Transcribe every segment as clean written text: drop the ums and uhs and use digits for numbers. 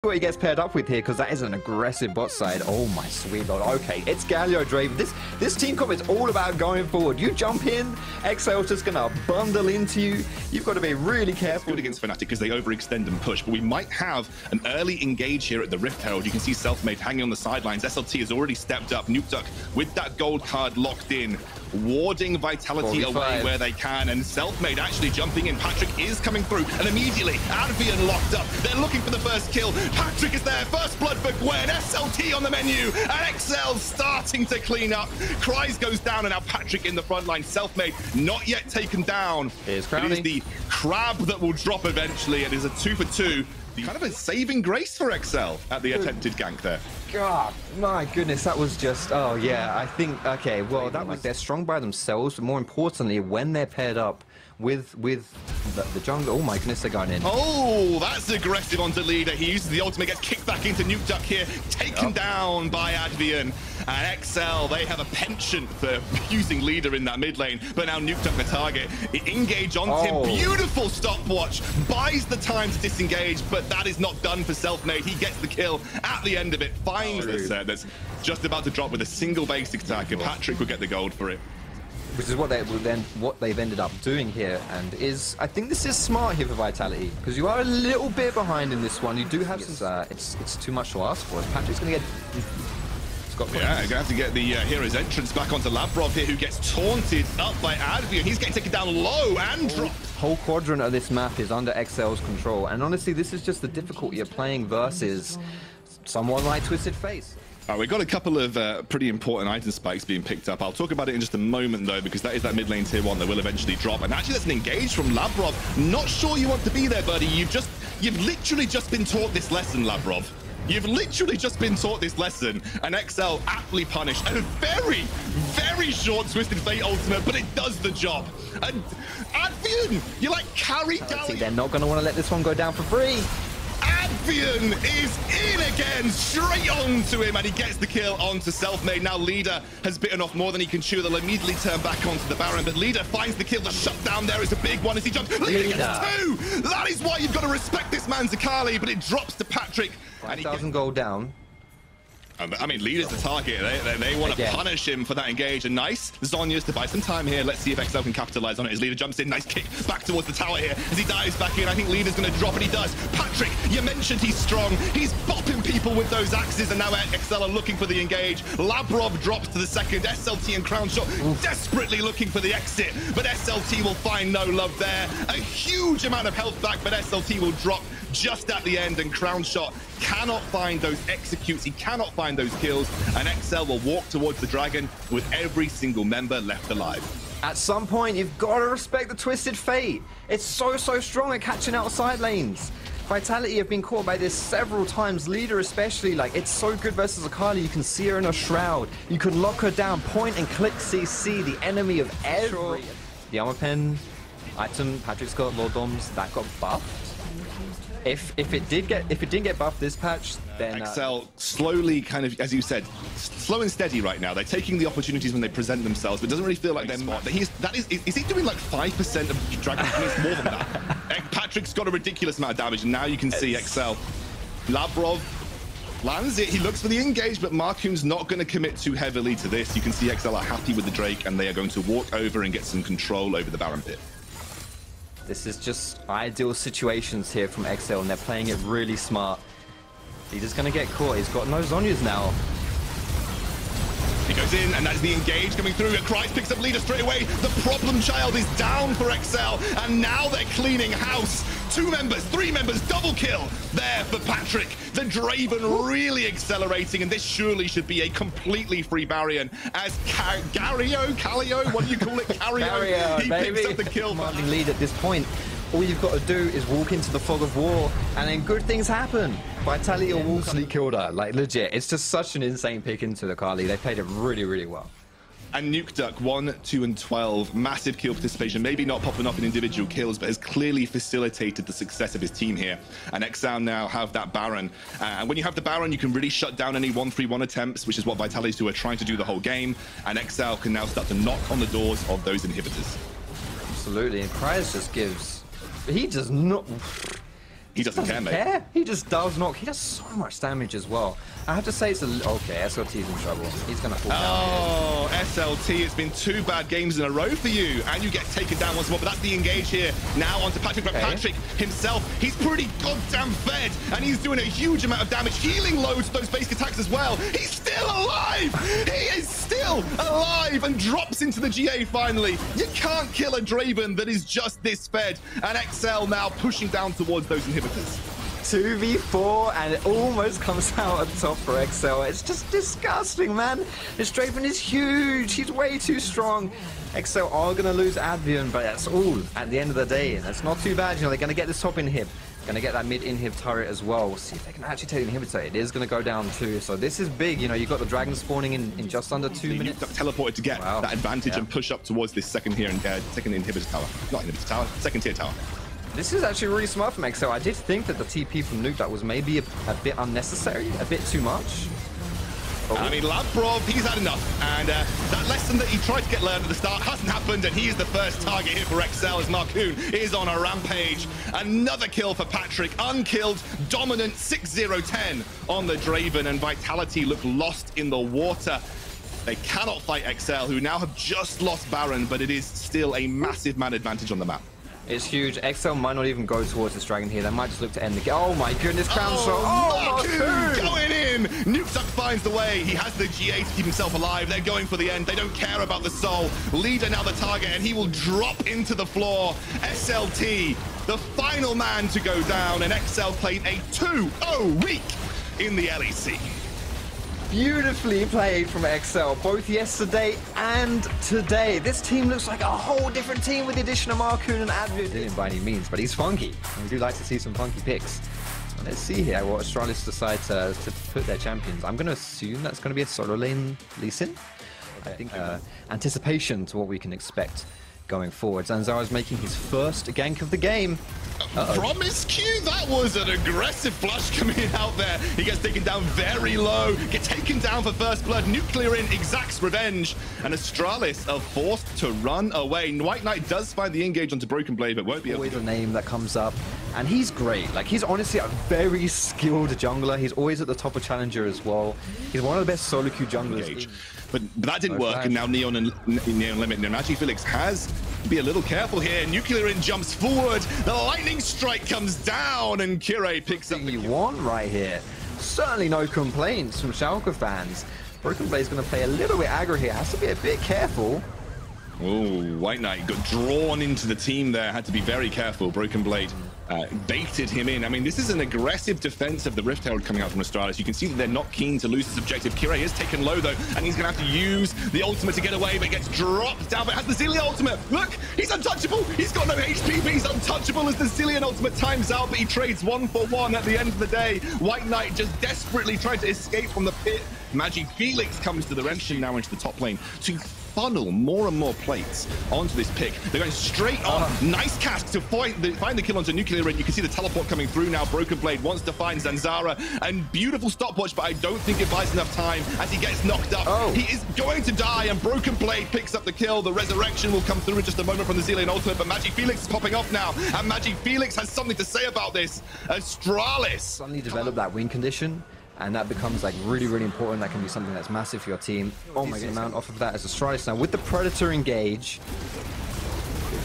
What he gets paired up with here, because that is an aggressive bot side. Oh my sweet lord. Okay, it's Galio Draven. This team comp is all about going forward. You jump in, Excel's just gonna bundle into you. You've got to be really careful. Good against Fnatic because they overextend and push, but we might have an early engage here at the Rift Herald. You can see Selfmade hanging on the sidelines. SLT has already stepped up. Nukeduck with that gold card locked in, warding Vitality 45. away where they can, and Selfmade actually jumping in. Patrick is coming through, and immediately Advian locked up. They're looking for the first kill. Patrick is there, first blood for Gwen. SLT on the menu, and XL starting to clean up. Cries goes down, and now Patrick in the front line. Selfmade not yet taken down. Here's It is the crab that will drop eventually. It is a 2 for 2. Kind of a saving grace for XL at the attempted gank there. God, my goodness, that was just, oh yeah, I think, okay, well, that was, they're strong by themselves, but more importantly, when they're paired up with the jungle, oh my goodness, they're going in. Oh, that's aggressive onto Leader. He uses the ultimate, gets kicked back into Nukeduck here, taken down by Advian. And XL, they have a penchant for using Leader in that mid lane, but now Nukeduck the target. Engage onto him, beautiful stopwatch, buys the time to disengage, but that is not done for Selfmade. He gets the kill at the end of it, finds the set that's just about to drop with a single basic attack, and Patrick will get the gold for it. Which is what they've ended up doing here, and I think this is smart here for Vitality, because you are a little bit behind in this one. You do have some, it's too much to ask for. Patrick's gonna get. Yeah, gonna have to get the hero's entrance back onto Lavrov here, who gets taunted up by Advian. He's getting taken down low and dropped. Whole quadrant of this map is under XL's control, and honestly, this is just the difficulty of playing versus someone like Twisted Face. We've got a couple of pretty important item spikes being picked up. I'll talk about it in just a moment, though, because that is that mid lane tier 1 that will eventually drop. And actually, that's an engage from Lavrov. Not sure you want to be there, buddy. You've literally just been taught this lesson, Lavrov. You've literally just been taught this lesson, and XL aptly punished. And a very, very short Twisted Fate ultimate, but it does the job. And Advian, you like carry down. They're not going to want to let this one go down for free. Advian is in again, straight on to him, and he gets the kill onto Selfmade. Now Leader has bitten off more than he can chew. They'll immediately turn back onto the Baron, but Leader finds the kill. The shutdown there is a big one as he jumps. Leader gets 2! That is why you've got to respect this man, Zakali, but it drops to Patrick. 5,000 gold down. I mean, Leader's the target. They want to punish him for that engage. And nice Zhonya's to buy some time here. Let's see if XL can capitalize on it as Leader jumps in. Nice kick back towards the tower here as he dives back in. I think Leader's going to drop, and he does. Patrick, you mentioned he's strong. He's bopping people with those axes, and now XL are looking for the engage. Lavrov drops to the second. SLT and Crownshot desperately looking for the exit, but SLT will find no love there. A huge amount of health back, but SLT will drop just at the end, and Crownshot cannot find those executes. He cannot find those kills, and XL will walk towards the dragon with every single member left alive. At some point, you've got to respect the Twisted Fate. It's so strong at catching out side lanes. Vitality have been caught by this several times. Leader especially, like, it's so good versus Akali. You can see her in a shroud. You can lock her down, point and click CC, the enemy of every. The armor pen item, Patrick's got Lord Doms, that got buffed. If it didn't get buffed this patch, then XL slowly, kind of, as you said, slow and steady right now. They're taking the opportunities when they present themselves, but it doesn't really feel like they're smart. Is he doing like 5% of Dragon? It's more than that. Patrick's got a ridiculous amount of damage, and now you can see XL. Lavrov lands it. He looks for the engage, but Markoon's not going to commit too heavily to this. You can see XL are happy with the Drake, and they are going to walk over and get some control over the Baron pit. This is just ideal situations here from XL, and they're playing it really smart. Leader's gonna get caught. He's got no Zhonyas now. He goes in, and that's the engage coming through. Cries picks up Leader straight away. The problem child is down for XL, and now they're cleaning house. 2 members, 3 members, double kill there for Patrick. The Draven really accelerating, and this surely should be a completely free Baryon as Calio, what do you call it? Cario, he picks up the kill. Commanding lead at this point. All you've got to do is walk into the fog of war, and then good things happen. Vitality or Wolseley killed her. Like, legit, it's just such an insane pick into the Akali. They played it really well. And Nukeduck, 1, 2, and 12. Massive kill participation. Maybe not popping up in individual kills, but has clearly facilitated the success of his team here. And XL now have that Baron. And when you have the Baron, you can really shut down any 1-3-1 attempts, which is what Vitality's do are trying to do the whole game. And XL can now start to knock on the doors of those inhibitors. Absolutely. And Cries just gives... He does not... He doesn't care, mate. He just does not. He does so much damage as well. I have to say it's okay. SLT's in trouble. He's gonna fall down. Oh, SLT, it's been 2 bad games in a row for you, and you get taken down once more. But that's the engage here. Now onto Patrick, but Patrick himself, he's pretty goddamn fed, and he's doing a huge amount of damage, healing loads of those basic attacks as well. He's still alive. He is still alive, and drops into the GA finally. You can't kill a Draven that is just this fed, and XL now pushing down towards those inhibitors. 2v4, and it almost comes out on top for XL. It's just disgusting, man. This Draven is huge. He's way too strong. XL are going to lose Advian, but that's all at the end of the day. That's not too bad. You know, they're going to get this top inhib. Going to get that mid inhib turret as well. We'll see if they can actually take the inhibitor. It is going to go down too. So this is big. You know, you've got the dragon spawning in just under 2 minutes. Teleported to get that advantage and push up towards this second inhibitor tower. Not inhibitor tower, second tier tower. This is actually really smart from XL. I did think that the TP from Nuke that was maybe a bit unnecessary, a bit too much. I mean, Labrov, he's had enough. And that lesson that he tried to get learned at the start hasn't happened, and he is the first target here for XL as Marcoon is on a rampage. Another kill for Patrick, unkilled, dominant 6-0-10 on the Draven, and Vitality look lost in the water. They cannot fight XL, who now have just lost Baron, but it is still a massive man advantage on the map. It's huge. XL might not even go towards this dragon here. They might just look to end the game. Oh my goodness, crown shot. Oh, Marcoon going in. Nukesuck finds the way. He has the GA to keep himself alive. They're going for the end. They don't care about the soul. Leader now the target, and he will drop into the floor. SLT, the final man to go down, and XL played a 2-0 week in the LEC. Beautifully played from XL, both yesterday and today. This team looks like a whole different team with the addition of Marcoon and Advian. Didn't by any means, but he's funky. And we do like to see some funky picks. So let's see here what Astralis decide to put their champions. I'm going to assume that's going to be a solo lane Lee Sin. I think anticipation to what we can expect going forward. Zanzara's making his first gank of the game. Promiscu, that was an aggressive flush coming out there. He gets taken down very low, get taken down for first blood. Nuclear in exacts revenge, and Astralis are forced to run away. White Knight does find the engage onto Broken Blade, but won't be able to. Always a name that comes up, and he's great. Like, he's honestly a very skilled jungler. He's always at the top of Challenger as well. He's one of the best solo queue junglers. But that didn't work, and now Neon and Neon Limit. Magifelix has to be a little careful here. Nuclear in jumps forward. The lightning strike comes down, and Kire picks up the you want right here. Certainly no complaints from Schalke fans. Broken Blade's going to play a little bit aggro here. Has to be a bit careful. Oh, White Knight got drawn into the team there. Had to be very careful. Broken Blade baited him in. I mean, this is an aggressive defense of the Rift Herald coming out from Astralis. You can see that they're not keen to lose this objective. Kire is taken low, though, and he's going to have to use the ultimate to get away, but gets dropped down, but has the Zilean ultimate. Look, he's untouchable. He's got no HP, but he's untouchable as the Zilean ultimate times out, but he trades 1-for-1 at the end of the day. White Knight just desperately trying to escape from the pit. Magifelix comes to the rescue now into the top lane to funnel more and more plates onto this pick. They're going straight on. Nice cast to find the kill onto Nuclear Ring. You can see the teleport coming through now. Broken Blade wants to find Zanzara, and beautiful stopwatch, but I don't think it buys enough time as he gets knocked up. He is going to die, and Broken Blade picks up the kill. The resurrection will come through in just a moment from the Zilean ultimate, but Magifelix is popping off now, and Magifelix has something to say about this. Astralis suddenly develop that win condition, and that becomes like really, really important. That can be something that's massive for your team. Oh my god, amount off of that as Astralis now with the Predator engage.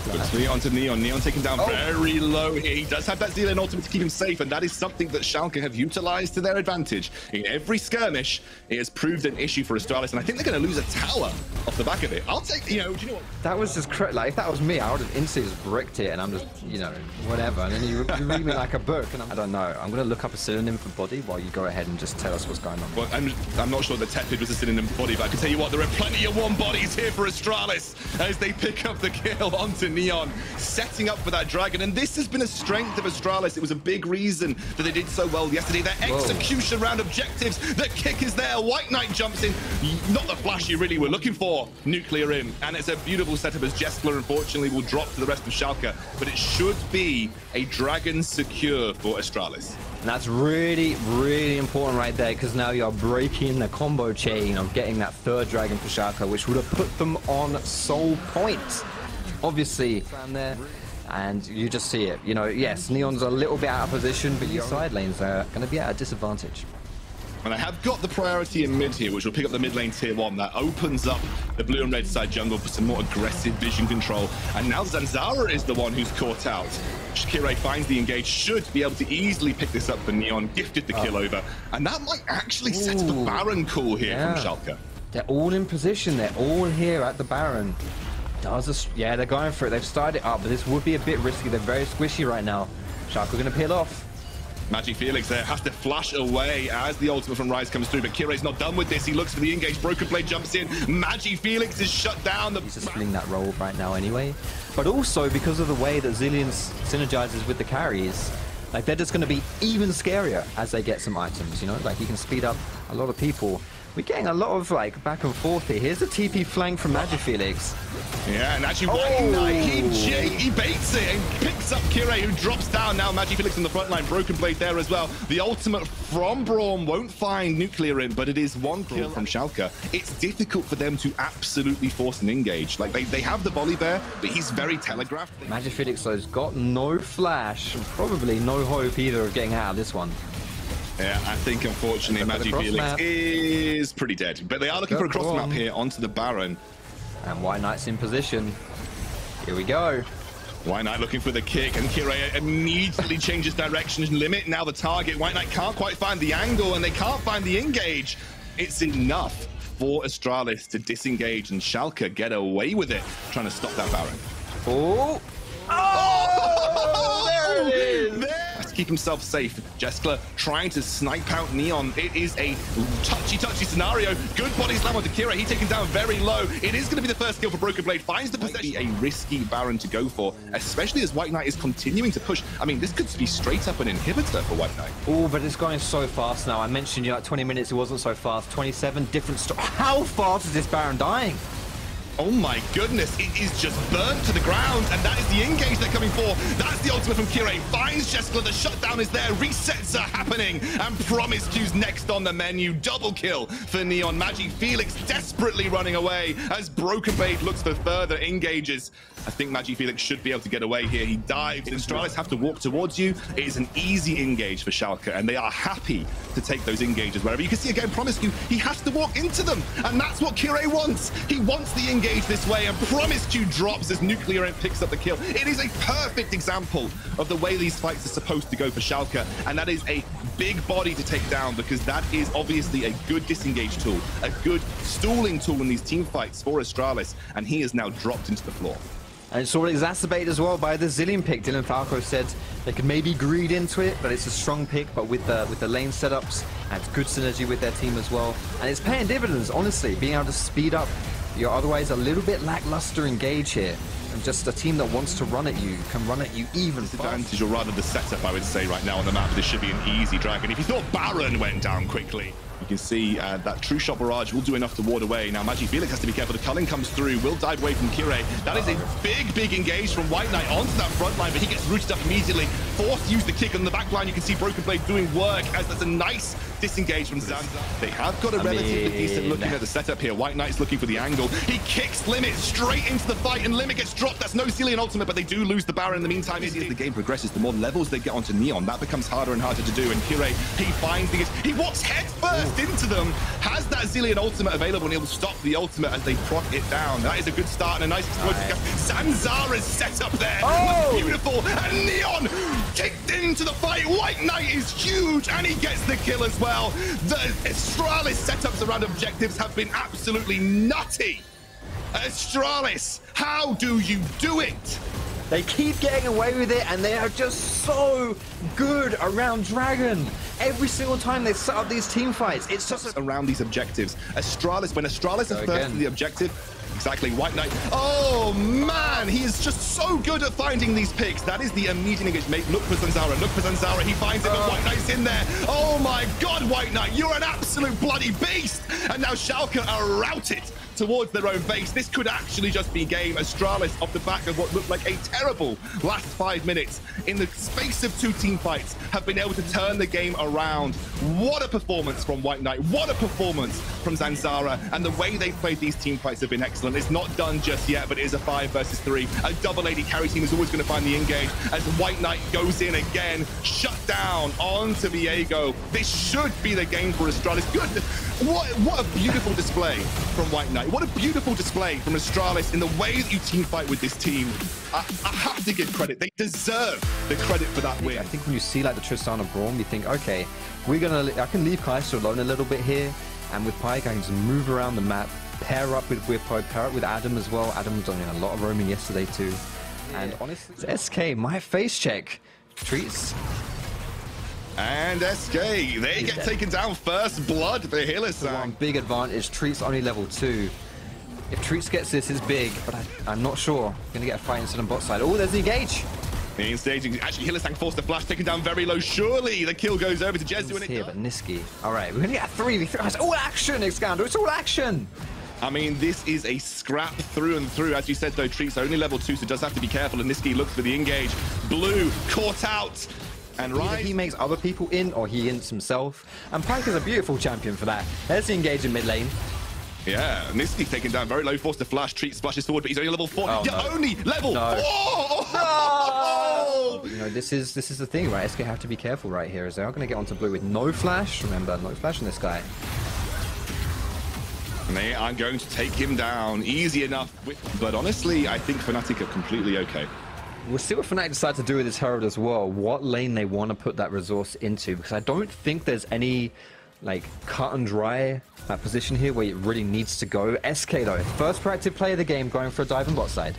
Puts onto Neon. Neon taken down very low here. He does have that Zilean ultimate to keep him safe, and that is something that Schalke have utilized to their advantage. In every skirmish, it has proved an issue for Astralis, and I think they're going to lose a tower off the back of it. I'll take, do you know what? That was just like, if that was me, I would have instantly just bricked it, and I'm just, whatever. And then you read me like a book, and I don't know. I'm going to look up a synonym for body while you go ahead and just tell us what's going on. Well, I'm not sure that Tepid was a synonym for body, but I can tell you what, there are plenty of one bodies here for Astralis as they pick up the kill onto Neon, setting up for that dragon. And this has been a strength of Astralis. It was a big reason that they did so well yesterday. Their execution around objectives, the kick is there. White Knight jumps in, not the flash you really were looking for. Nuclear in, and it's a beautiful setup as Jeskler unfortunately will drop to the rest of Schalke, but it should be a dragon secure for Astralis. And that's really, really important right there, because now you're breaking the combo chain of getting that third dragon for Schalke, which would have put them on soul points. Obviously, down there, And you just see it. You know, yes, Neon's a little bit out of position, but your side lanes are going to be at a disadvantage. And I have got the priority in mid here, which will pick up the mid lane tier 1. That opens up the blue and red side jungle for some more aggressive vision control. And now Zanzara is the one who's caught out. Shakira finds the engage, should be able to easily pick this up for Neon, gifted the kill over. And that might actually set up a Baron call here from Schalke. They're all in position. They're all here at the Baron. Yeah, they're going for it. They've started it up, but this would be a bit risky. They're very squishy right now. Schalke are going to peel off. MagiFelix there has to flash away as the ultimate from Ryze comes through, but Kiray's not done with this. He looks for the engage. Broken Blade jumps in. MagiFelix is shut down. He's just feeling that role right now anyway. But also because of the way that Zilean synergizes with the carries, like they're just going to be even scarier as they get some items, you know? Like he can speed up a lot of people. We're getting a lot of like back and forth here. Here's a TP flank from MagiFelix. Yeah, and actually White Knight, he baits it and picks up Kiray, who drops down. Now MagiFelix in the front line, Broken Blade there as well. The ultimate from Braum won't find Nuclear in, but it is one kill from Schalke. It's difficult for them to absolutely force an engage. Like they have the volley there, but he's very telegraphed. MagiFelix has got no flash, and probably no hope either of getting out of this one. Yeah, I think unfortunately MagiFelix is pretty dead. But they are looking for a cross map here onto the Baron. And White Knight's in position. Here we go. White Knight looking for the kick, and Kiray immediately changes direction and limit now the target. White Knight can't quite find the angle, and they can't find the engage. It's enough for Astralis to disengage, and Schalke get away with it, trying to stop that Baron. Oh! Oh! There it is! To keep himself safe, Jeskla trying to snipe out Neon. It is a touchy scenario. Good body slam onto Kira. He's taken down very low. It is going to be the first kill for Broken Blade. Finds the possession. A risky Baron to go for, especially as White Knight is continuing to push. I mean, this could be straight up an inhibitor for White Knight. Oh, but it's going so fast now. I mentioned, you know, like 20 minutes, it wasn't so fast. 27 different How fast is this Baron dying? Oh my goodness, it is just burnt to the ground, and that is the engage they're coming for. That's the ultimate from Kiray. Finds Jeskla, the shutdown is there, resets are happening, and Promiscue's next on the menu. Double kill for Neon. MagiFelix desperately running away as Broken Blade looks for further engages. I think MagiFelix should be able to get away here. He dives, and Astralis have to walk towards you. It is an easy engage for Schalke, and they are happy to take those engages wherever. You can see again, Promiscue, he has to walk into them, and that's what Kiray wants. He wants the engage this way, and Promiscue drops as Nuclear picks up the kill. It is a perfect example of the way these fights are supposed to go for Schalke, and that is a big body to take down, because that is obviously a good disengage tool, a good stalling tool in these team fights for Astralis, and he is now dropped into the floor. And it's all exacerbated as well by the Zilean pick. Dylan Falco said they could maybe greed into it, but it's a strong pick. But with the lane setups, and good synergy with their team as well, and it's paying dividends. Honestly, being able to speed up your otherwise a little bit lackluster engage here, and just a team that wants to run at you can run at you even faster. Advantage, or rather the setup, I would say right now on the map. This should be an easy dragon. If you thought Baron went down quickly, you can see that True Shot Barrage will do enough to ward away. Now MagiFelix has to be careful. The culling comes through, will dive away from Kiray. That is a big engage from White Knight onto that front line, but he gets rooted up immediately. Forced to use the kick on the back line. You can see Broken Blade doing work as there's a nice disengage from Zanzar. They have got a relatively decent looking at the setup here. White Knight's looking for the angle. He kicks Limit straight into the fight, and Limit gets dropped. That's no Zilean ultimate, but they do lose the Baron in the meantime. As the game progresses, the more levels they get onto Neon, that becomes harder and harder to do. And Kiray, he finds things. He walks head first into them. Has that Zilean ultimate available, and he'll stop the ultimate as they proc it down. That is a good start and a nice explosive. Zanzara's set up there. Oh! Beautiful. And Neon kicked into the fight. White Knight is huge, and he gets the kill as well. The Astralis setups around objectives have been absolutely nutty. Astralis, how do you do it? They keep getting away with it, and they are just so good around Dragon. Every single time they set up these team fights, it's just around these objectives. Astralis, when Astralis is first to the objective, exactly, White Knight. Oh man, he is just so good at finding these picks. That is the immediate engagement. Look for Zanzara, look for Zanzara. He finds it, but White Knight's in there. Oh my God, White Knight, you're an absolute bloody beast. And now Schalke are routed towards their own base. This could actually just be game. Astralis, off the back of what looked like a terrible last 5 minutes, in the space of 2 team fights, have been able to turn the game around. What a performance from White Knight. What a performance from Zanzara. And the way they've played these team fights have been excellent. It's not done just yet, but it is a 5 versus 3. A double AD carry team is always going to find the engage as White Knight goes in again, shut down onto Viego. This should be the game for Astralis. Good. What a beautiful display from White Knight. What a beautiful display from Astralis in the way that you team fight with this team. I have to give credit. They deserve the credit for that win. I think when you see like the Tristana Braum, you think, okay, I can leave Kai'Sa alone a little bit here, and with Pyke I can just move around the map, pair up with Whippo, pair up with Adam as well. Adam was doing a lot of roaming yesterday too. And honestly, it's SK, my face check. Treats. And SK, they get taken down. First blood for Hylissang. One big advantage. Treats only level 2. If Treats gets this, it's big, but I'm not sure. Gonna get a fight inside on bot side. Oh, there's the engage. In staging, actually Hylissang forced the flash, taken down very low. Surely the kill goes over to Jezu. Here, but Nisqy. All right, we're gonna get a 3v3. It's all action, Xcandor. It's all action. I mean, this is a scrap through and through. As you said, though, Treats are only level 2, so does have to be careful. And Nisqy looks for the engage. Blue caught out. And either he makes other people in, or he ints himself. And Pyke is a beautiful champion for that. There's the engage in mid lane. Yeah, Nisqy taken down very low, forced to flash. Treat splashes forward, but he's only level 4. Oh, yeah, no. only level 4! Oh! You know, this is the thing, right? SK have to be careful right here, as they are going to get onto blue with no flash. Remember, no flash on this guy. And they are going to take him down easy enough. But honestly, I think Fnatic are completely okay. We'll see what Fnatic decide to do with this Herald as well. What lane they want to put that resource into, because I don't think there's any like cut and dry position here where it really needs to go. SK though, first proactive play of the game, going for a dive on bot side.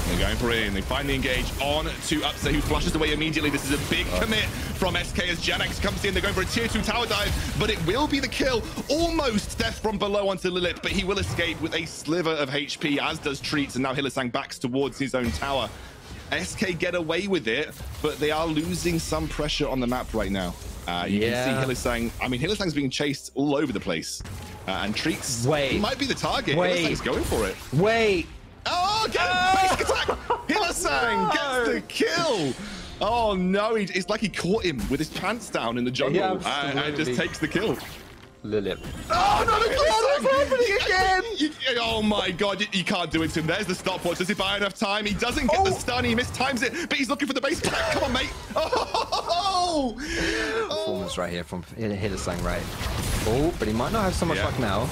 They're going for it, and they finally engage on to Upset, who flushes away immediately. This is a big commit from SK as JJaNax comes in. They're going for a tier 2 tower dive, but it will be the kill. Almost death from below onto Lilith, but he will escape with a sliver of HP, as does Treats, and now Hylissang backs towards his own tower. SK get away with it, but they are losing some pressure on the map right now. You can see Hylissang. I mean, Hylissang's being chased all over the place. And Treats might be the target. Hylissang's going for it. Oh, get him! Basic attack! Hylissang gets the kill! Oh no, it's like he caught him with his pants down in the jungle and just takes the kill. Lilith. Oh no, it's happening again! Oh my god, you can't do it to him. There's the stopwatch. Does he buy enough time? He doesn't get the stun, he mistimes it, but he's looking for the base attack. Come on, mate. Performance right here from Hylissang, right? Oh, but he might not have so much luck now.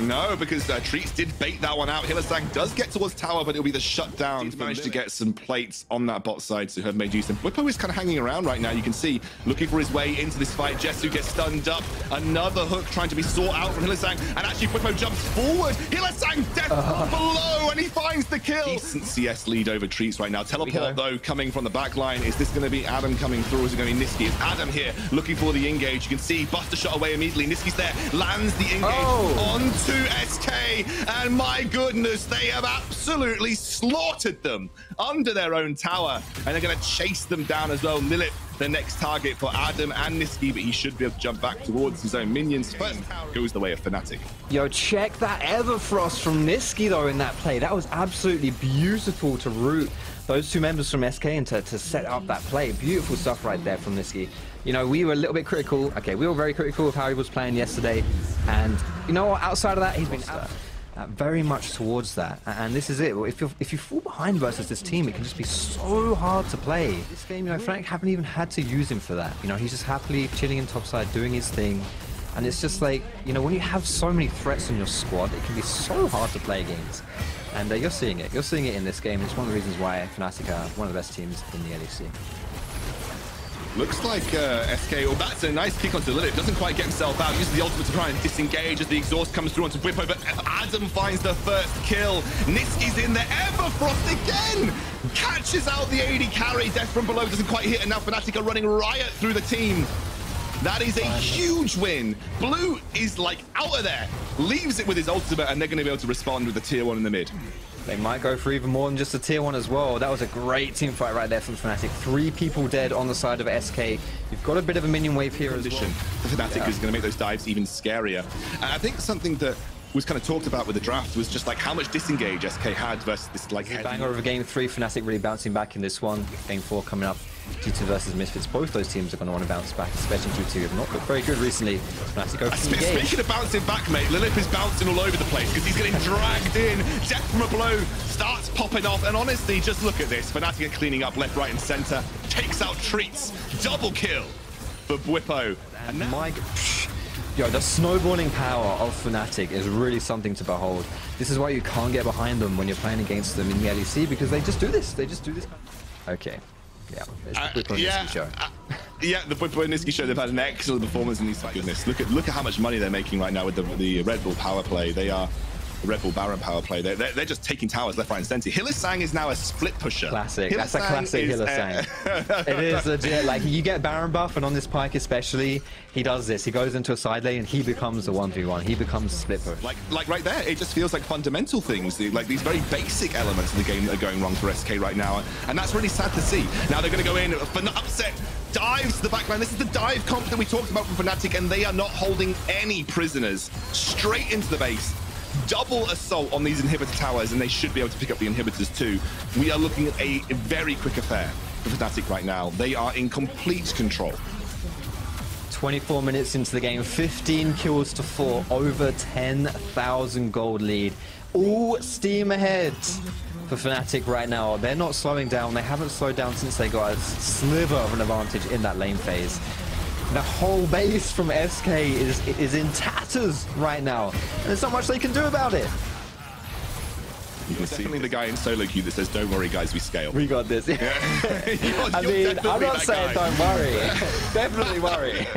No, because Treats did bait that one out. Hylissang does get towards tower, but it'll be the shutdown. He's managed to get some plates on that bot side to have made use of him. Whippo is kind of hanging around right now. You can see, looking for his way into this fight. Jezu gets stunned up. Another hook trying to be sought out from Hylissang. And actually, Whippo jumps forward. Hylissang death from below, and he finds the kill. Decent CS lead over Treats right now. Teleport, though, coming from the back line. Is this going to be Adam coming through, or is it going to be Nisqy? It's Adam here, looking for the engage. You can see Buster shot away immediately. Nisqy's there, lands the engage onto SK, and my goodness, they have absolutely slaughtered them under their own tower, and they're going to chase them down as well. Lilith, the next target for Adam and Nisqy, but he should be able to jump back towards his own minions. First goes the way of Fnatic. Yo, check that Everfrost from Nisqy though in that play. That was absolutely beautiful to root those two members from SK and to set up that play. Beautiful stuff right there from Nisqy. You know, we were a little bit critical. Okay, we were very critical of how he was playing yesterday. And, you know what, outside of that, he's been very much towards that. And this is it. If you fall behind versus this team, it can just be so hard to play. This game, you know, Fnatic haven't even had to use him for that. You know, he's just happily chilling in topside, doing his thing. And it's just like, you know, when you have so many threats in your squad, it can be so hard to play games. And you're seeing it. You're seeing it in this game. It's one of the reasons why Fnatic are one of the best teams in the LEC. Looks like SK, well, that's a nice kick onto Lilith. Doesn't quite get himself out. Uses the ultimate to try and disengage as the exhaust comes through onto Whippo, but Adam finds the first kill. Nisqy's in there. Everfrost again catches out the AD carry. Death from below doesn't quite hit, and now Fnatic are running riot through the team. That is a huge win. Blue is like out of there, leaves it with his ultimate, and they're going to be able to respond with the tier 1 in the mid. They might go for even more than just a tier 1 as well. That was a great team fight right there from Fnatic. 3 people dead on the side of SK. You've got a bit of a minion wave here as well. The Fnatic is going to make those dives even scarier. And I think something that was kind of talked about with the draft was just like how much disengage SK had versus this like banger of a game 3. Fnatic really bouncing back in this one. Game 4 coming up. G2 versus Misfits. Both those teams are going to want to bounce back, especially G2 have not looked very good recently. Fnatic go for the engage. Speaking of bouncing back, mate, Lilith is bouncing all over the place because he's getting dragged in. Death from a blow starts popping off, and honestly, just look at this. Fnatic are cleaning up left, right, and center. Takes out Treats. Double kill for Bwipo. And yo, the snowballing power of Fnatic is really something to behold. This is why you can't get behind them when you're playing against them in the LEC, because they just do this. They just do this. Okay. Yeah, it's the Bwipo and Nisqy show. Yeah, the Bwipo and Nisqy show, they've had an excellent performance in these fights. Goodness, look at how much money they're making right now with the Red Bull power play. They are the Red Bull Baron power play. They're just taking towers left, right, and center. Hylissang is now a split pusher. Classic. That's a classic Hylissang. It is legit. Like, you get Baron buff, and on this Pyke especially, he does this. He goes into a side lane, and he becomes a 1v1. He becomes a split push. Like right there, it just feels like fundamental things, like these very basic elements of the game that are going wrong for SK right now, and that's really sad to see. Now they're going to go in for an upset. Dives to the backline. This is the dive comp that we talked about from Fnatic, and they are not holding any prisoners. Straight into the base. Double assault on these inhibitor towers, and they should be able to pick up the inhibitors too. We are looking at a very quick affair for Fnatic right now. They are in complete control. 24 minutes into the game, 15 kills to 4, over 10,000 gold lead. All steam ahead for Fnatic right now. They're not slowing down. They haven't slowed down since they got a sliver of an advantage in that lane phase. The whole base from SK is in tatters right now, and there's not much they can do about it. You're definitely the guy in solo queue that says, "Don't worry, guys, we scale. We got this." Yeah. I mean, I'm not saying don't worry. Definitely worry.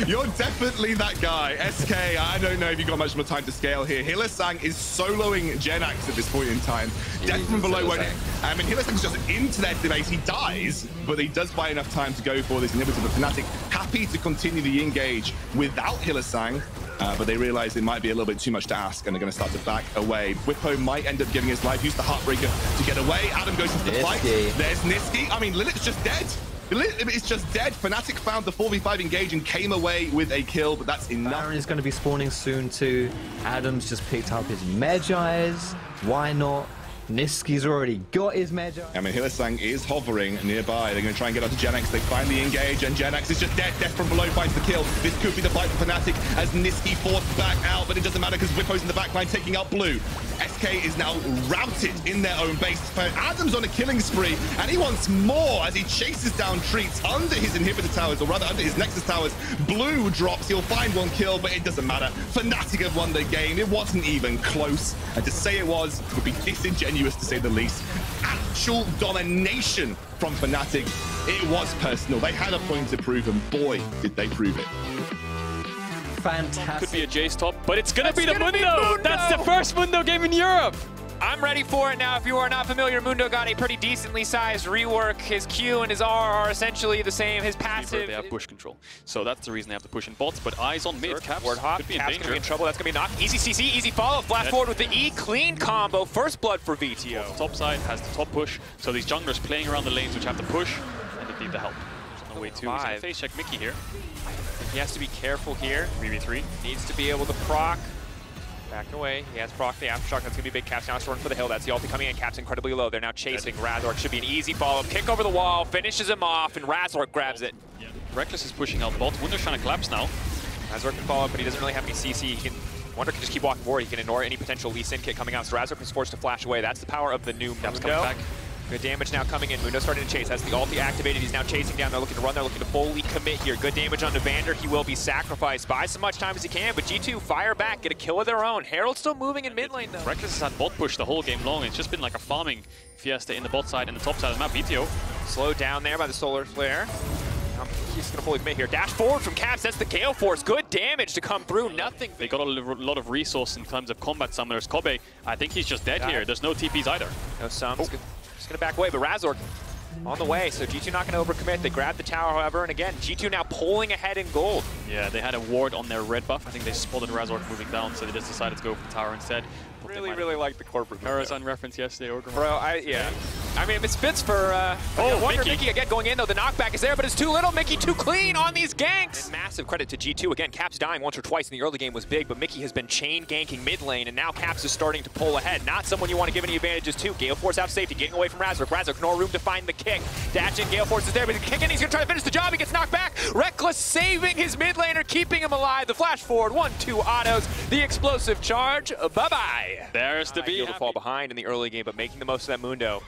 You're definitely that guy. SK, I don't know if you got much more time to scale here. Hylissang is soloing Jenax at this point in time. Death from below won't. I mean, Hylissang's just into their base. He dies, but he does buy enough time to go for this inhibitor. But Fnatic happy to continue the engage without Hylissang. But they realize it might be a little bit too much to ask, and they're going to start to back away. Bwipo might end up giving his life, use the Heartbreaker to get away. Adam goes into the fight. There's Nisqy. I mean, Lilith's just dead. It's just dead. Fnatic found the 4v5 engage and came away with a kill, but that's enough. Baron is going to be spawning soon too. Adam's just picked up his Medjais. Why not? Nisqy's already got his Medjai. I mean, Hylissang is hovering nearby. They're going to try and get onto Jenax. They finally engage, and Jenax is just dead. Death from below finds the kill. This could be the fight for Fnatic as Nisqy forced back out, but it doesn't matter because Bwipo's in the backline taking out Blue. SK is now routed in their own base. Adam's on a killing spree, and he wants more as he chases down Treats under his inhibitor towers, or rather under his Nexus towers. Blue drops. He'll find one kill, but it doesn't matter. Fnatic have won the game. It wasn't even close, and to say it was would be disingenuous to say the least. Actual domination from Fnatic. It was personal. They had a point to prove, and boy, did they prove it. Fantastic. Could be a Jace top, but it's gonna be the Mundo! That's the first Mundo game in Europe! I'm ready for it now. If you are not familiar, Mundo got a pretty decently sized rework. His Q and his R are essentially the same. His passive... They have push control. So that's the reason they have to push in bots, but eyes on mid. Caps Ward hop. could be in Caps danger. gonna be in trouble. That's gonna be a knock. Easy CC, easy follow. Flash forward with the E. Clean combo. First blood for VTO. The top side has the top push. So these junglers playing around the lanes which have to push and they need the help. He's on the way too. He's gonna face check Mickey here. He has to be careful here. 3v3. Needs to be able to proc. Back away. He has proc the Aftershock. That's going to be big. Caps now storming for the hill. That's the ulti coming in. Caps incredibly low. They're now chasing. Razork should be an easy follow-up. Kick over the wall. Finishes him off, and Razork grabs it. Yeah. Rekkles is pushing out bot. Wunder's trying to collapse now. Razork can follow up, but he doesn't really have any CC. He can... Wunder can just keep walking forward. He can ignore any potential Lee Sin kit coming out. So Razork is forced to flash away. That's the power of the new Caps Mundo. coming back. Good damage now coming in. Mundo starting to chase. That's the ulti activated. He's now chasing down. They're looking to run. They're looking to fully commit here. Good damage on Evander. He will be sacrificed. Buy as much time as he can, but G2 fire back. Get a kill of their own. Herald's still moving in mid lane, though. Rekkles has had bot push the whole game long. It's just been like a farming fiesta in the bot side and the top side of the map. VTO. Slowed down there by the Solar Flare. He's going to fully commit here. Dash forward from Caps. That's the Gale Force. Good damage to come through. Nothing. They got a lot of resource in terms of combat summoners. Kobe, I think he's just dead here. There's no TPs either. No sums. Just going to back away, but Razork on the way, so G2 not going to overcommit. They grab the tower, however, and again, G2 now pulling ahead in gold. Yeah, they had a ward on their red buff. I think they spotted Razork moving down, so they just decided to go for the tower instead. Really like the corporate move. Karazhan reference yesterday. Bro, yeah. I mean, it's fits for Wonder. Mickey again going in, though. The knockback is there, but it's too little. Mickey too clean on these ganks. And massive credit to G2. Again, Caps dying once or twice in the early game was big, but Mickey has been chain ganking mid lane, and now Caps is starting to pull ahead. Not someone you want to give any advantages to. Gale Force out safety, getting away from Razork. Razork, no room to find the kick. Dash in, Gale Force is there, but he's kicking. He's going to try to finish the job. He gets knocked back. Reckless saving his mid laner, keeping him alive. The flash forward, 1-2 autos. The explosive charge. Bye-bye. There's the beat. To fall behind in the early game, but making the most of that Mundo.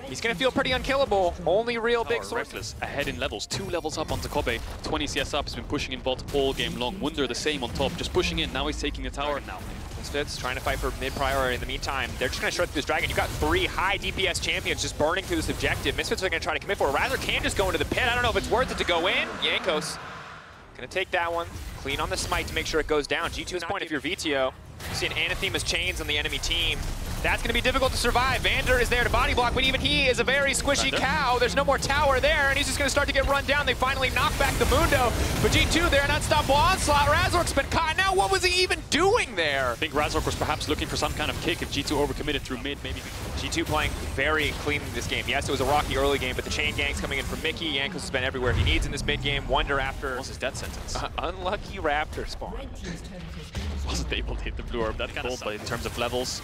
He's going to feel pretty unkillable. Only real big sources. Reckless ahead in levels, 2 levels up onto Kobe. 20 CS up, he's been pushing in bot all game long. Wunder the same on top, just pushing in. Now he's taking the tower now. Misfits trying to fight for mid priority. In the meantime, they're just going to shred through this dragon. You've got 3 high DPS champions just burning through this objective. Misfits are going to try to commit for it. Razor can just go into the pit. I don't know if it's worth it to go in. Jankos going to take that one. Clean on the smite to make sure it goes down. G2 is point if you're VTO. You see an Anathema's chains on the enemy team. That's going to be difficult to survive. Vander is there to body block, but even he is a very squishy cow. There's no more tower there, and he's just going to start to get run down. They finally knock back the Mundo, but G2 there, an unstoppable onslaught. Razork's been caught. Now, what was he even doing there? I think Razork was perhaps looking for some kind of kick if G2 overcommitted through mid, maybe. G2 playing very clean in this game. Yes, it was a rocky early game, but the chain gangs coming in from Mickey. Jankos has been everywhere he needs in this mid game. Wonder after... What's his death sentence? Unlucky Raptor spawn. Wasn't able to hit the blue orb. That kind of sucked. But in terms of levels,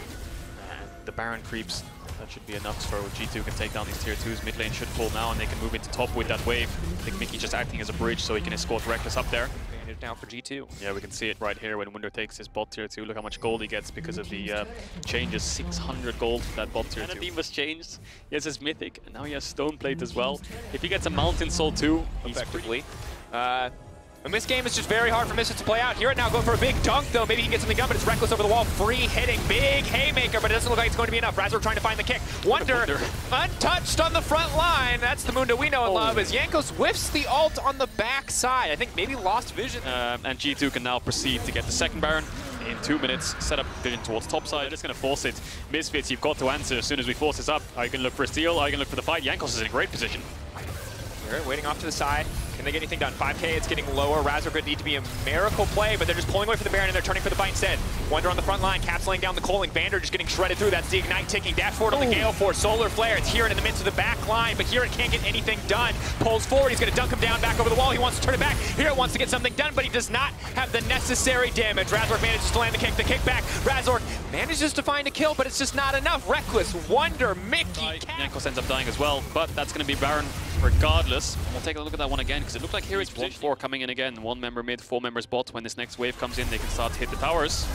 the Baron creeps. That should be enough for G2 can take down these tier 2s. Mid lane should pull now, and they can move into top with that wave. I think Mickey just acting as a bridge so he can escort Reckless up there. Advantage now for G2. Yeah, we can see it right here when Wunder takes his bot tier 2. Look how much gold he gets because of the changes. 600 gold for that bot tier 2. And was changed. He has his mythic, and now he has stone plate as well. If he gets a mountain soul too, effectively. And this game is just very hard for Misfits to play out. Here it now going for a big dunk, though. Maybe he can get something done, but it's Reckless over the wall. Free hitting, big haymaker, but it doesn't look like it's going to be enough. Razor trying to find the kick. Wonder untouched on the front line. That's the Mundo we know and love as Jankos whiffs the ult on the back side. I think maybe lost vision. And G2 can now proceed to get the second Baron in 2 minutes. Set up vision towards top side. Just going to force it. Misfits, you've got to answer as soon as we force this up. Are you going to look for a steal? Are you going to look for the fight? Jankos is in a great position. Here, waiting off to the side. Can they get anything done? 5K, it's getting lower. Razor could need to be a miracle play, but they're just pulling away from the Baron and they're turning for the fight instead. Wonder on the front line, Caps laying down the Coling. Vander just getting shredded through. That's the Ignite ticking. Dash forward on the Gale Force. Solar Flare, it's here in the midst of the back line, but here it can't get anything done. Pulls forward, he's gonna dunk him down back over the wall. He wants to turn it back. Here it wants to get something done, but he does not have the necessary damage. Razor manages to land the kick back. Razor manages to find a kill, but it's just not enough. Reckless, Wonder, Mickey, Jankos ends up dying as well, but that's gonna be Baron regardless. We'll take a look at that one again, because it looked like here it's 1-4 coming in again. 1 member mid, 4 members bot. When this next wave comes in, they can start to hit the towers.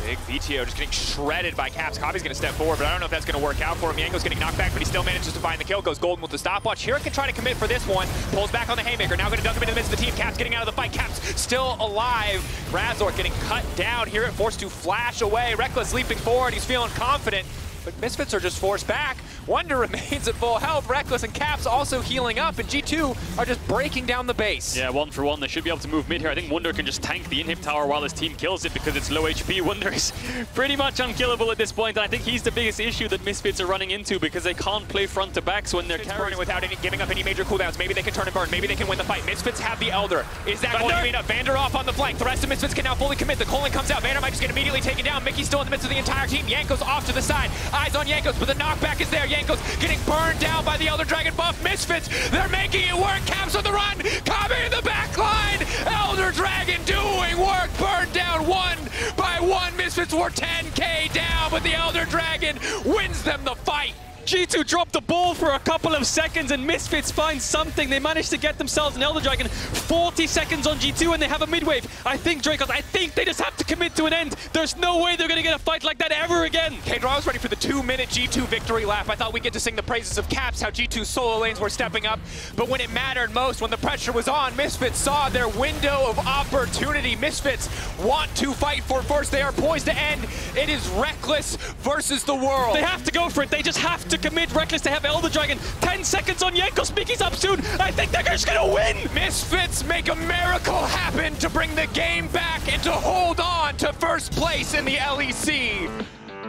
Big VTO just getting shredded by Caps. Kobe's going to step forward, but I don't know if that's going to work out for him. Yango's getting knocked back, but he still manages to find the kill. Goes golden with the stopwatch. Here it can try to commit for this one. Pulls back on the haymaker. Now going to dunk him into the midst of the team. Caps getting out of the fight. Caps still alive. Razor getting cut down. Here it forced to flash away. Reckless leaping forward. He's feeling confident. But Misfits are just forced back. Wonder remains at full health. Reckless and Caps also healing up, and G2 are just breaking down the base. Yeah, 1 for 1. They should be able to move mid here. I think Wonder can just tank the inhib tower while his team kills it because it's low HP. Wonder is pretty much unkillable at this point, and I think he's the biggest issue that Misfits are running into because they can't play front to backs when they're carrying without giving up any major cooldowns. Maybe they can turn and burn. Maybe they can win the fight. Misfits have the Elder. Is that going to be enough? Vander off on the flank. The rest of Misfits can now fully commit. The Coling comes out. Vander might just get immediately taken down. Mickey's still in the midst of the entire team. Jankos off to the side. Eyes on Jankos, but the knockback is there. Jankos getting burned down by the Elder Dragon buff. Misfits, they're making it work. Caps on the run. Kobe in the back line. Elder Dragon doing work. Burned down 1 by 1. Misfits were 10K down, but the Elder Dragon wins them the fight. G2 dropped the ball for a couple of seconds and Misfits find something. They managed to get themselves an Elder Dragon. 40 seconds on G2 and they have a mid-wave. I think they just have to commit to an end. There's no way they're going to get a fight like that ever again. K-Draw was ready for the 2-minute G2 victory lap. I thought we'd get to sing the praises of Caps, how G2 solo lanes were stepping up. But when it mattered most, when the pressure was on, Misfits saw their window of opportunity. Misfits want to fight for first. They are poised to end. It is Reckless versus the world. They have to go for it. They just have to commit. Reckless to have Elder Dragon. 10 seconds on Jankos. Mickey's up soon. I think they're just gonna win. Misfits make a miracle happen to bring the game back and to hold on to first place in the LEC.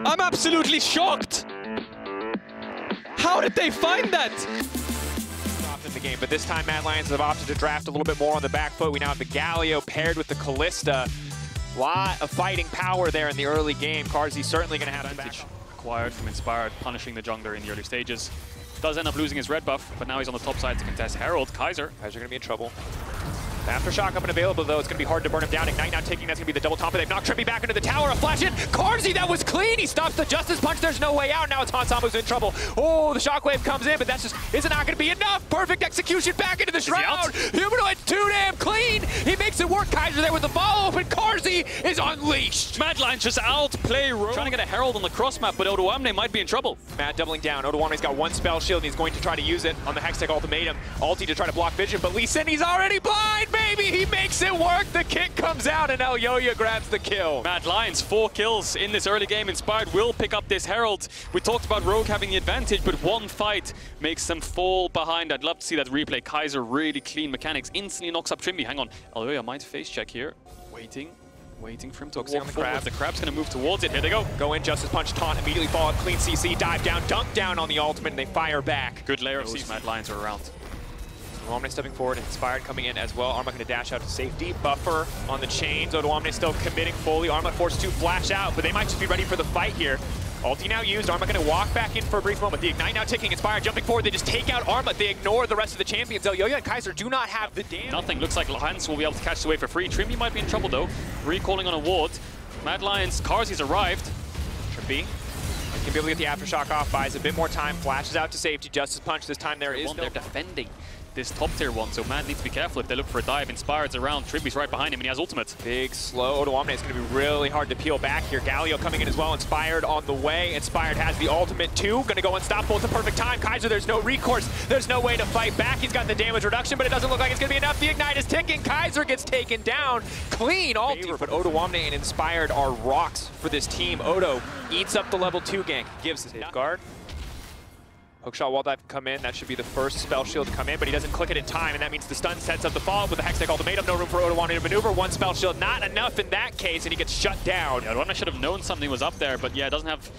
I'm absolutely shocked. How did they find that? the game. But this time, Mad Lions have opted to draft a little bit more on the back foot. We now have the Galio paired with the Kalista. A lot of fighting power there in the early game. Carzzy certainly going to have advantage. Acquired from Inspired, punishing the jungler in the early stages. Does end up losing his red buff, but now he's on the top side to contest Herald. Kaiser going to be in trouble. Aftershock up and available, though. It's going to be hard to burn him down. Ignite now taking, that's going to be the double top. They've knocked Trippy back into the tower. A flash in. Carzzy, that was clean. He stops the Justice Punch. There's no way out. Now it's Hansamu's in trouble. Oh, the Shockwave comes in, but that's just, is it not going to be enough? Perfect execution back into the Shroud. Humanoid's too damn clean. He makes it work. Kaiser there with the follow-up, and Carzzy is unleashed. Mad Lions just outplay Rogue. Trying to get a Herald on the cross map, but Odoamne might be in trouble. Matt doubling down. Odoamne's got one spell shield, and he's going to try to use it on the Hextech Ultimatum. Ulti to try to block vision, but Lee Sin, he's already blind, baby. He makes it work. The kick comes out, and Elyoya grabs the kill. Mad Lions, 4 kills in this early game. Inspired will pick up this Herald. We talked about Rogue having the advantage, but one fight makes them fall behind. I'd love to see that replay. Kaiser, really clean mechanics. Instantly knocks up Trimby. Hang on. Elyoya might face check here. Waiting for him to walk on the forward. crab. The crab's going to move towards it. Here they go. Go in, Justice Punch, taunt, immediately follow up, clean CC, dive down, dunk down on the ultimate, and they fire back. Good layer of CC. Mad Lions are around. Odoamne stepping forward, Inspired coming in as well. Arma going to dash out to safety. Buffer on the chains. Odoamne still committing fully. Arma forced to flash out, but they might just be ready for the fight here. Ulti now used. Arma going to walk back in for a brief moment. The Ignite now ticking. Inspired jumping forward. They just take out Arma. They ignore the rest of the champions. Elyoya and Kaiser do not have the damage. Nothing. Looks like Hans will be able to catch the wave for free. Trimby might be in trouble though. Recalling on a ward. Mad Lions, Carzzy's arrived. Trippy can be able to get the Aftershock off. Buys a bit more time. Flashes out to safety. Justice Punch. This time there is no... They're defending this top tier one, so Mad needs to be careful if they look for a dive. Inspired's around, Tribby's right behind him, and he has ultimate. Big, slow Odoamne is going to be really hard to peel back here. Galio coming in as well, Inspired on the way. Inspired has the ultimate too, going to go unstoppable. It's a perfect time. Kaiser, there's no recourse. There's no way to fight back. He's got the damage reduction, but it doesn't look like it's going to be enough. The Ignite is ticking. Kaiser gets taken down. Clean ulti, but Odoamne and Inspired are rocks for this team. Odo eats up the level 2 gank, gives his guard. Hookshot wall dive can come in. That should be the first spell shield to come in, but he doesn't click it in time, and that means the stun sets up the follow-up with the Hextech Ultimatum. No room for Odoamne to maneuver. One spell shield, not enough in that case, and he gets shut down. Yeah, Odoamne should have known something was up there, but yeah, it doesn't have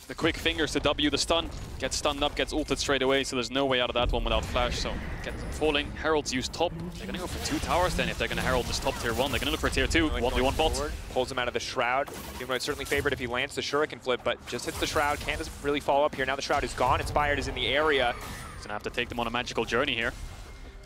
the quick fingers to W the stun. Gets stunned up, gets ulted straight away, so there's no way out of that one without flash. So gets falling. Heralds use top. They're going to go for 2 towers then if they're going to Herald this top tier 1. They're going to look for tier 2. 1v1 bot. Pulls him out of the Shroud. Humanoid certainly favored if he lands the Shuriken flip, but just hits the Shroud. Can't really follow up here. Now the Shroud is gone. Inspired is in the area. He's going to have to take them on a magical journey here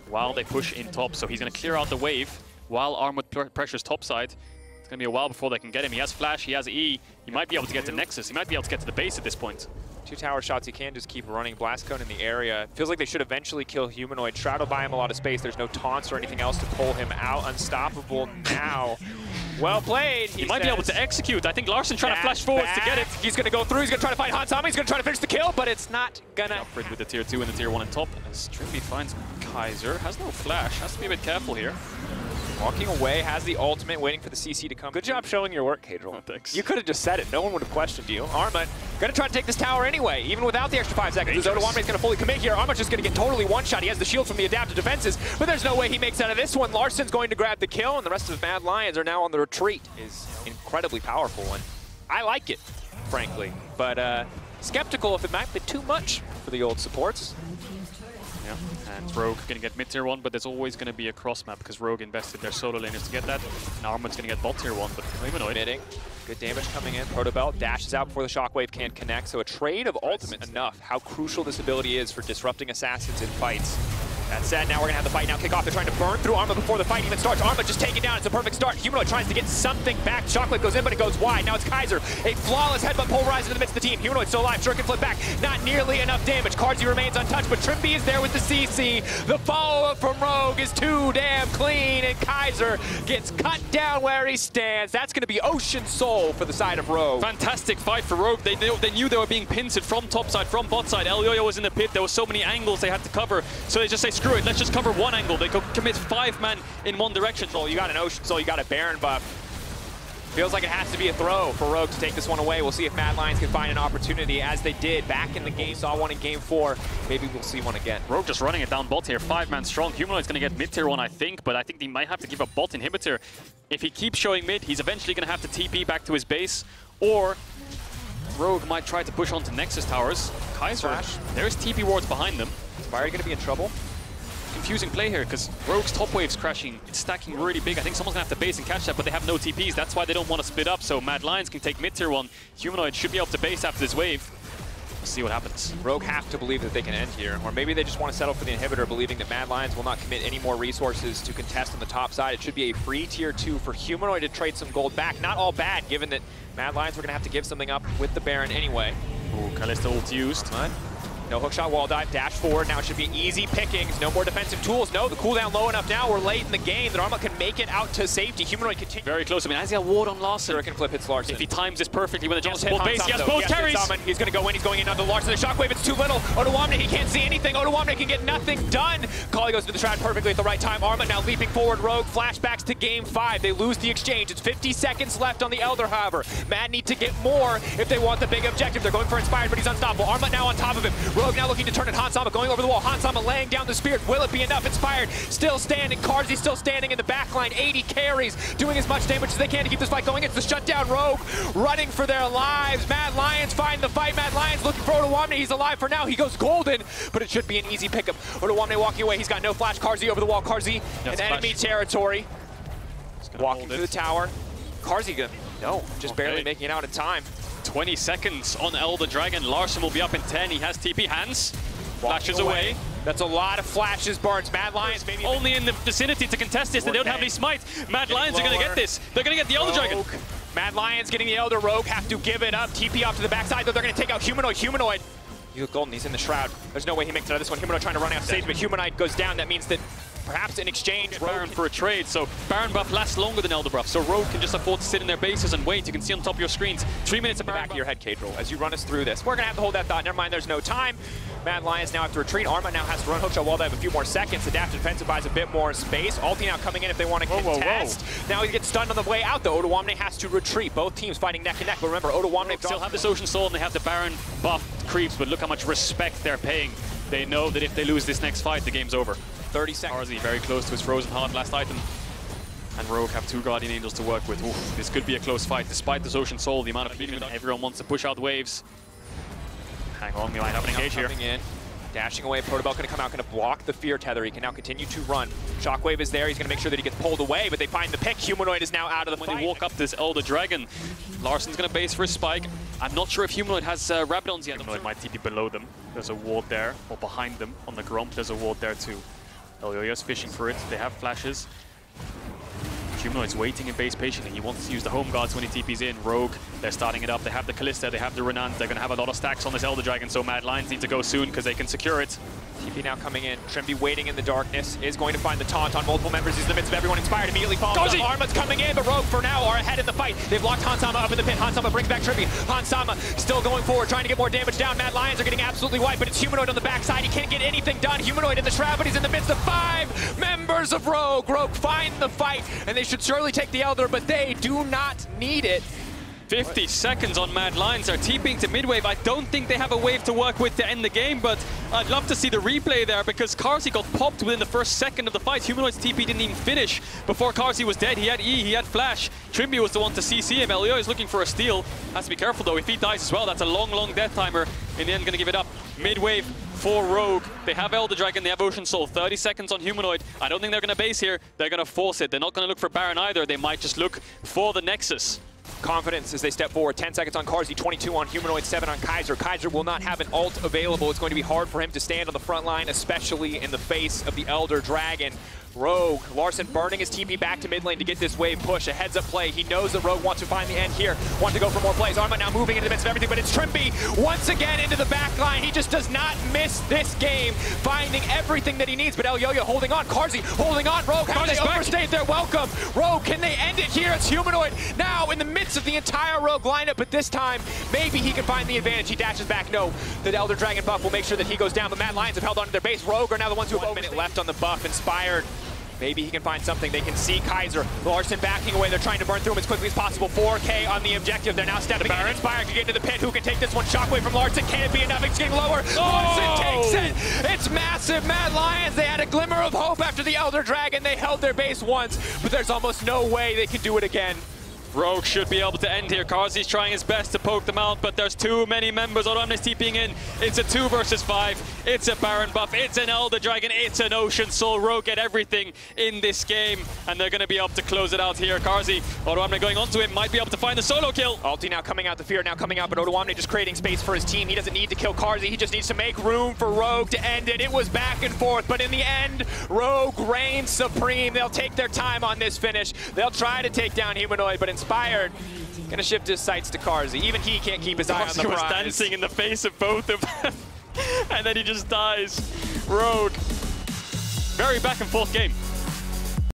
while they push in top. So he's going to clear out the wave while Armut pressures top side. It's going to be a while before they can get him. He has flash, he has E. He might be able to get to Nexus. He might be able to get to the base at this point. 2 tower shots, he can just keep running. Blast Cone in the area. Feels like they should eventually kill Humanoid. Shroud will buy him a lot of space. There's no taunts or anything else to pull him out. Unstoppable now. Well played. He might be able to execute. I think Larssen trying to flash forwards to get it. He's going to go through. He's going to try to fight Hansamu. He's going to try to finish the kill, but it's not going to... With the tier 2 and the tier 1 in top. As Trimby finds Kaiser. Has no flash. Has to be a bit careful here. Walking away, has the ultimate, waiting for the CC to come. Good job showing your work, Cadril. Oh, thanks. You could have just said it. No one would have questioned you. Arma going to try to take this tower anyway, even without the extra 5 seconds. Odoamne is going to fully commit here. Arma's just going to get totally one-shot. He has the shield from the adaptive defenses, but there's no way he makes out of this one. Larssen's going to grab the kill, and the rest of the Mad Lions are now on the retreat. Is incredibly powerful, and I like it, frankly. But skeptical if it might be too much for the old supports. Yeah, and Rogue going to get mid tier 1, but there's always going to be a cross map because Rogue invested their solo laners to get that. And Armut's going to get bot tier 1, but Humanoid. Committing. Good damage coming in. Protobelt dashes out before the Shockwave can't connect, so a trade of ultimates enough. How crucial this ability is for disrupting assassins in fights. That said, now we're going to have the fight now kick off. They're trying to burn through Arma before the fight even starts. Arma just taken down. It's a perfect start. Humanoid tries to get something back. Shockwave goes in, but it goes wide. Now it's Kaiser. A flawless headbutt pulverized in the midst of the team. Humanoid still alive. Shuriken flip back. Not nearly enough damage. Carzzy remains untouched, but Trimby is there with the CC. The follow-up from Rogue is too damn clean, and Kaiser gets cut down where he stands. That's going to be Ocean Soul for the side of Rogue. Fantastic fight for Rogue. They knew they were being pincered from top side, from bot side. Elyoya was in the pit. There were so many angles they had to cover. So they just say, screw it, let's just cover one angle. They could commit 5 men in one direction. So you got an Ocean Soul, you got a Baron buff. Feels like it has to be a throw for Rogue to take this one away. We'll see if Mad Lions can find an opportunity as they did back in the game. Saw one in game 4. Maybe we'll see one again. Rogue just running it down bot here. 5-man strong. Humanoid's going to get mid tier 1, I think, but I think he might have to give a bot inhibitor. If he keeps showing mid, he's eventually going to have to TP back to his base, or Rogue might try to push onto Nexus towers. Kaiser, there's TP wards behind them. Inspired going to be in trouble. confusing play here because Rogue's top wave's crashing. It's stacking really big. I think someone's going to have to base and catch that, but they have no TPs. That's why they don't want to split up, so Mad Lions can take mid-tier 1. Humanoid should be able to base after this wave. We'll see what happens. Rogue have to believe that they can end here, or maybe they just want to settle for the inhibitor, believing that Mad Lions will not commit any more resources to contest on the top side. It should be a free tier 2 for Humanoid to trade some gold back. Not all bad, given that Mad Lions were going to have to give something up with the Baron anyway. Ooh, Kalista ult used. No hookshot wall dive, dash forward. Now it should be easy pickings. No more defensive tools. No, the cooldown low enough now. We're late in the game that Arma can make it out to safety. Humanoid continue. Very close. I mean, has he a ward on Larssen? Sure, can flip hits Larssen. If he times this perfectly when the jump Hit base, he has both carries. He's going to go in. He's going in under Larssen. The shockwave, it's too little. Odoamne, he can't see anything. Odoamne can get nothing done. Kali goes to the shroud perfectly at the right time. Arma now leaping forward. Rogue flashbacks to game 5. They lose the exchange. It's 50 seconds left on the Elder, however. Mad need to get more if they want the big objective. They're going for Inspired, but he's unstoppable. Arma now on top of him. Rogue now looking to turn it. Hansama going over the wall. Hansama laying down the spear. Will it be enough? Inspired still standing. Carzzy still standing in the back line. 80 carries, doing as much damage as they can to keep this fight going. It's the shutdown. Rogue running for their lives. Mad Lions find the fight. Mad Lions looking for Odoamne. He's alive for now. He goes golden, but it should be an easy pickup. Odoamne walking away. He's got no flash. Carzzy over the wall. Carzzy in enemy territory. Walking through the tower. Carzzy, no, just barely making it out in time. 20 seconds on Elder Dragon. Larssen will be up in 10. He has TP hands. Flashes away. That's a lot of flashes, Barnes. Mad Lions maybe only in the vicinity to contest this. They don't have any smite. Mad Lions are going to get this. They're going to get the Elder Dragon. Mad Lions getting the Elder. Rogue have to give it up. TP off to the backside, though. They're going to take out Humanoid. Humanoid. You look golden. He's in the shroud. There's no way he makes it out of this one. Humanoid trying to run out stage, but Humanoid goes down. That means that perhaps in exchange, Baron for a trade. So Baron buff lasts longer than Elder buff. So Rogue can just afford to sit in their bases and wait. You can see on top of your screens. 3 minutes in the back of your head, Kadril, as you run us through this. We're going to have to hold that thought. Never mind, there's no time. Mad Lions now have to retreat. Arma now has to run hookshot wall. They have a few more seconds. Adaptive defensive buys a bit more space. Alti now coming in if they want to contest. Now he gets stunned on the way out, though. Odoamne has to retreat. Both teams fighting neck and neck. But remember, Odoamne still have this Ocean Soul and they have the Baron buff creeps, but look how much respect they're paying. They know that if they lose this next fight, the game's over. 30 seconds. Carzzy very close to his Frozen Heart last item. And Rogue have 2 Guardian Angels to work with. Oof, this could be a close fight. Despite this Ocean Soul, the amount of healing, everyone wants to push out waves. Hang on, we might have an engage here. In. Dashing away, Protobelt going to come out, going to block the Fear Tether. He can now continue to run. Shockwave is there. He's going to make sure that he gets pulled away, but they find the pick. Humanoid is now out of the fight. When they walk up this Elder Dragon, Larssen's going to base for his spike. I'm not sure if Humanoid has Rabadons yet. Humanoid might TP below them. There's a ward there, or behind them on the Gromp. There's a ward there too. Elyoya's fishing for it. They have flashes. Humanoid's waiting in base patiently. He wants to use the home guards when he TP's in. Rogue, they're starting it up. They have the Kalista, they have the Renant. They're going to have a lot of stacks on this Elder Dragon, so Mad Lions need to go soon because they can secure it. TP now coming in. Trimby waiting in the darkness. Is going to find the taunt on multiple members. He's in the midst of everyone. Inspired immediately falls. Arma's coming in, but Rogue for now are ahead in the fight. They've locked Hansama up in the pit. Hansama brings back Trimby. Hansama still going forward, trying to get more damage down. Mad Lions are getting absolutely wiped, but it's Humanoid on the backside. He can't get anything done. Humanoid in the shroud, but he's in the midst of 5 members of Rogue. Rogue find the fight, and they should surely take the Elder, but they do not need it. 50 seconds on Mad Lions. They're TPing to mid-wave. I don't think they have a wave to work with to end the game, but I'd love to see the replay there because Carzzy got popped within the first second of the fight. Humanoid's TP didn't even finish before Carzzy was dead. He had E, he had Flash. Trimby was the one to CC him. Elio is looking for a steal. Has to be careful though. If he dies as well, that's a long, long death timer. In the end, going to give it up. Mid-wave for Rogue. They have Elder Dragon, they have Ocean Soul. 30 seconds on Humanoid. I don't think they're going to base here. They're going to force it. They're not going to look for Baron either. They might just look for the Nexus. Confidence as they step forward. 10 seconds on Carzzy, 22 on Humanoid, 7 on Kaiser. Kaiser will not have an ult available. It's going to be hard for him to stand on the front line, especially in the face of the Elder Dragon. Rogue, Larssen burning his TP back to mid lane to get this wave push. A heads-up play. He knows that Rogue wants to find the end here. Wants to go for more plays. Arma now moving into the midst of everything, but it's Trimby once again into the back line. He just does not miss this game, finding everything that he needs. But Elyoya holding on. Carzzy holding on. Rogue, how they overstayed their welcome. Rogue, can they end it here? It's Humanoid now in the midst of the entire Rogue lineup, but this time, maybe he can find the advantage. He dashes back. No, the Elder Dragon buff will make sure that he goes down. The Mad Lions have held on to their base. Rogue are now the ones who have 1 minute left on the buff. Inspired. Maybe he can find something. They can see Kaiser. Larssen backing away. They're trying to burn through him as quickly as possible. 4K on the objective. They're now stepping in. Inspired can get into the pit. Who can take this one? Shockwave from Larssen. Can it be enough? It's getting lower. Larssen takes it. It's massive. Mad Lions, they had a glimmer of hope after the Elder Dragon. They held their base once, but there's almost no way they can do it again. Rogue should be able to end here. Carzzy's trying his best to poke them out, but there's too many members. Odoamne's TPing in. It's a 2 versus 5. it's a Baron buff, it's an Elder Dragon, it's an Ocean Soul. Rogue get everything in this game, and they're going to be able to close it out here. Carzzy, Odoamne going onto him, might be able to find the solo kill. Alti now coming out, the fear now coming out, but Odoamne just creating space for his team. He doesn't need to kill Carzzy, he just needs to make room for Rogue to end it. It was back and forth, but in the end, Rogue reigns supreme. They'll take their time on this finish. They'll try to take down Humanoid, but Inspired gonna shift his sights to Carzzy. Even he can't keep his eye on the prize. Was dancing in the face of both of them, and then he just dies. Rogue, very back and forth game.